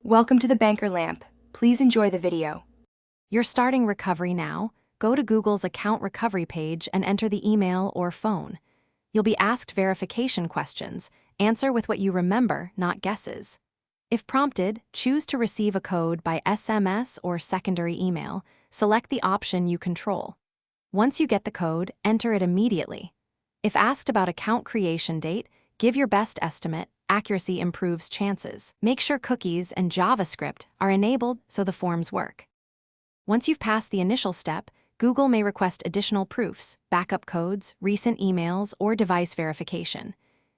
Welcome to the Banker Lamp. Please enjoy the video. You're starting recovery now. Go to Google's account recovery page and enter the email or phone. You'll be asked verification questions. Answer with what you remember, not guesses. If prompted, choose to receive a code by SMS or secondary email. Select the option you control. Once you get the code, enter it immediately. If asked about account creation date, give your best estimate. Accuracy improves chances. Make sure cookies and JavaScript are enabled so the forms work. Once you've passed the initial step, Google may request additional proofs, backup codes, recent emails, or device verification.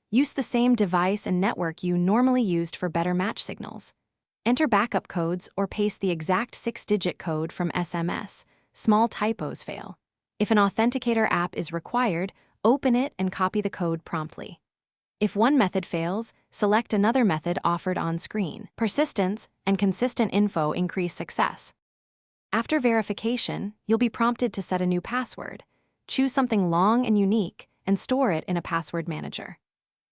Use the same device and network you normally used for better match signals. Enter backup codes or paste the exact 6-digit code from SMS. Small typos fail. If an authenticator app is required, open it and copy the code promptly. If one method fails, select another method offered on screen. Persistence and consistent info increase success. After verification, you'll be prompted to set a new password. Choose something long and unique and store it in a password manager.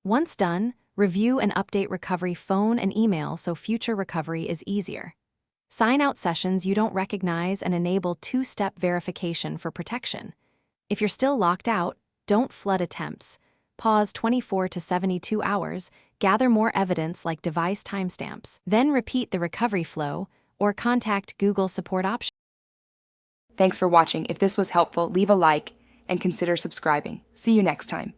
Once done, review and update recovery phone and email so future recovery is easier. Sign out sessions you don't recognize and enable two-step verification for protection. If you're still locked out, don't flood attempts. Pause 24 to 72 hours, gather more evidence like device timestamps, then repeat the recovery flow or contact Google support option. Thanks for watching. If this was helpful, leave a like and consider subscribing. See you next time.